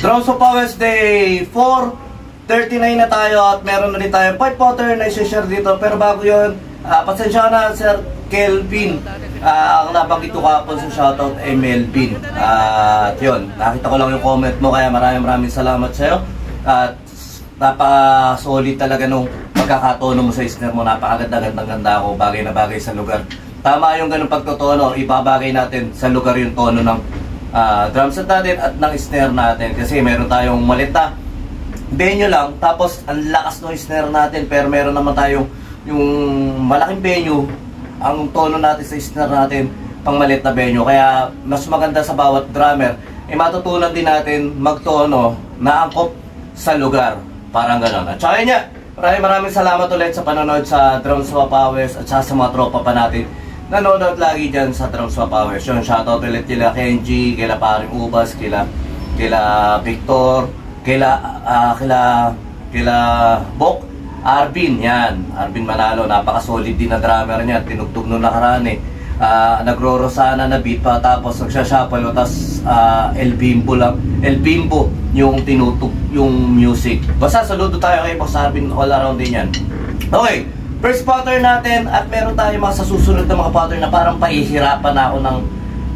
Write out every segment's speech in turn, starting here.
Drums of Powers Day 439 na tayo at meron na rin tayo 5 Potter na i-share dito. Pero bago yun, pasensya na Sir Kelvin. Ang nabanggit ko kapon sa shoutout ay Melvin. At yun, nakita ko lang yung comment mo kaya maraming salamat sa'yo. At napaka-solid talaga nung pagkakatono mo sa snare mo. Napakaganda-ganda ako, bagay na bagay sa lugar. Tama yung ganung pagtotono, ibabagay natin sa lugar yung tono ng drum set natin at ng snare natin. Kasi meron tayong malit na venue lang, tapos ang lakas ng snare natin, pero meron naman tayong yung malaking venue, ang tono natin sa snare natin pang malit na venue. Kaya mas maganda sa bawat drummer, matutunan din natin magtono na angkop sa lugar. Parang gano'n. At saka yun, maraming salamat ulit sa panonood sa Drums of Powers at sa mga tropa pa natin nanonood lagi dyan sa Drums of Powers. Yun, shoutout ulit kila Kenji, kila Paring Ubas, kila Victor, kila Bok, Arvin, yan. Arvin Manalo, napaka-solid din na drummer niya. Tinugtog nung nakaraan eh. Nagro-Rosana na beat pa, tapos nagsha-shuffle, tapos El Bimbo yung tinutug yung music. Basta saludo tayo kay Boss Arvin, all around din yan. Okay, first pattern natin, at meron tayo mga sa susunod na mga pattern na parang pahihirapan na ako ng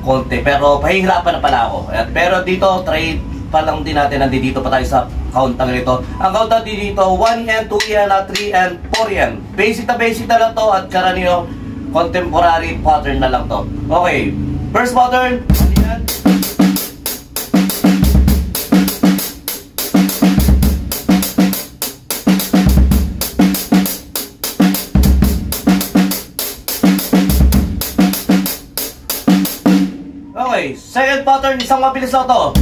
konti, pero pahihirapan na pala ako. Pero dito, try pa lang din natin, nandito pa tayo sa count na ganito. Ang count natin dito, 1 yen, 2 yen, 3 and 4 yen. Basic na lang to, at karaniyo contemporary pattern na lang to. Okay, first pattern, yan. Okay, second pattern, isang mabilis na to.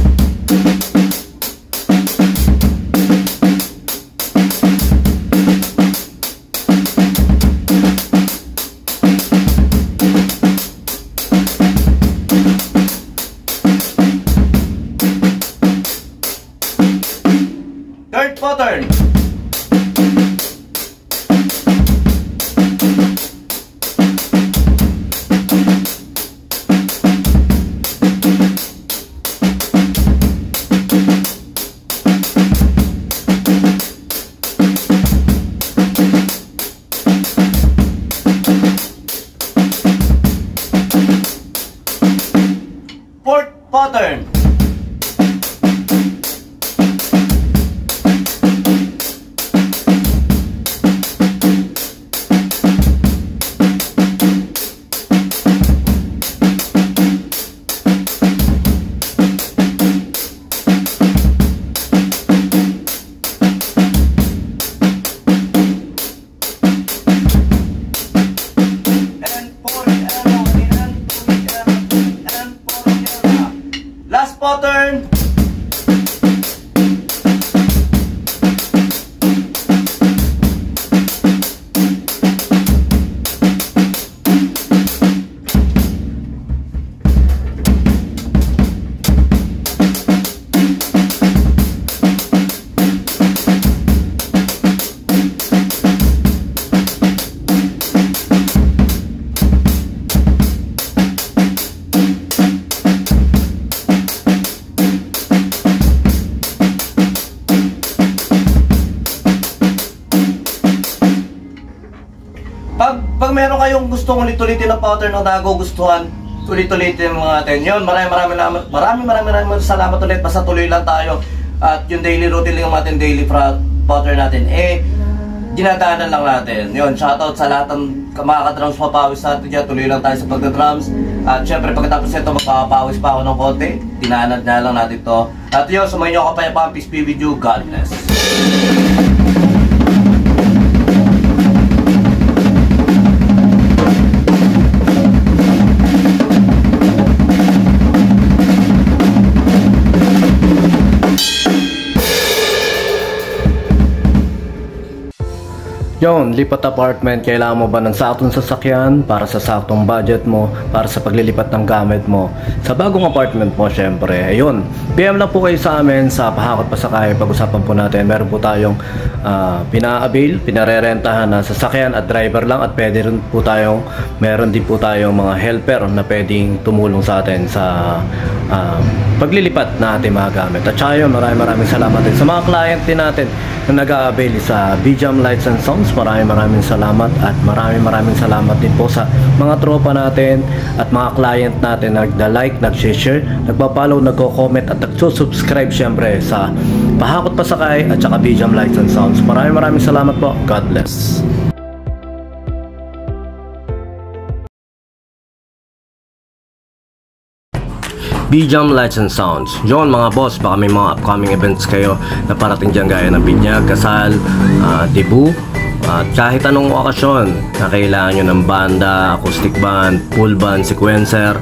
Third pattern. Fourth pattern. Last pattern. Pag meron kayong gustong ulit-ulitin na pattern na nagugustuhan, ulit-ulitin mga natin. Yun, maraming salamat ulit. Basta tuloy lang tayo. At yung daily routine lang natin, daily pattern natin, dinadaanan lang natin. Yun, shoutout sa lahat ng mga ka-drums papawis natin dyan. Tuloy lang tayo sa pagka-drums. At syempre, pagkatapos ito, magpapawis pa ako ng konti. Dinaanan na lang natin to. At yun, sumayin nyo kapayapaan. Peace be with you. God bless. Yon, lipat apartment, kailangan mo ba ng saktong sasakyan para sa saktong budget mo, para sa paglilipat ng gamit mo sa bagong apartment mo? Syempre, ayun, PM lang po kayo sa amin sa Pahakot Pasakay. Pag-usapan po natin, meron po tayong pina-avail, pinarerentahan na sasakyan at driver lang, at pwede rin po tayong, meron din po tayong mga helper na pwedeng tumulong sa atin sa paglilipat na ating mga gamit. At saka yun, maraming salamat din sa mga client din natin na nag-a-avail sa BJAM Lights and Sounds. Maraming salamat, at maraming salamat din po sa mga tropa natin at mga client natin na nag-like, nag-share, nagpa-follow, nagko-comment at nag-subscribe syempre sa Pahakot Pasakay at saka BJAM Lights and Sounds. Maraming salamat po. God bless. BJAM Lights and Sounds. Yon mga boss, baka may mga upcoming events kayo na parating dyan, gaya ng binyag, kasal, debut, at kahit anong okasyon na kailangan nyo ng banda, acoustic band, full band, sequencer,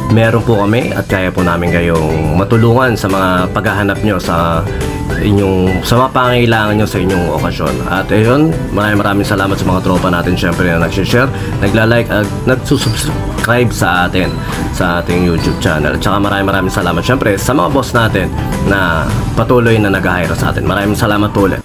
meron po kami at kaya po namin kayong matulungan sa mga paghahanap nyo sa mga pangailangan nyo sa inyong okasyon. At ayun, maraming salamat sa mga tropa natin syempre na nag-share, nagla-like at nagsusubscribe sa atin sa ating YouTube channel. At saka maraming salamat syempre sa mga boss natin na patuloy na nag-hire sa atin. Maraming salamat ulit.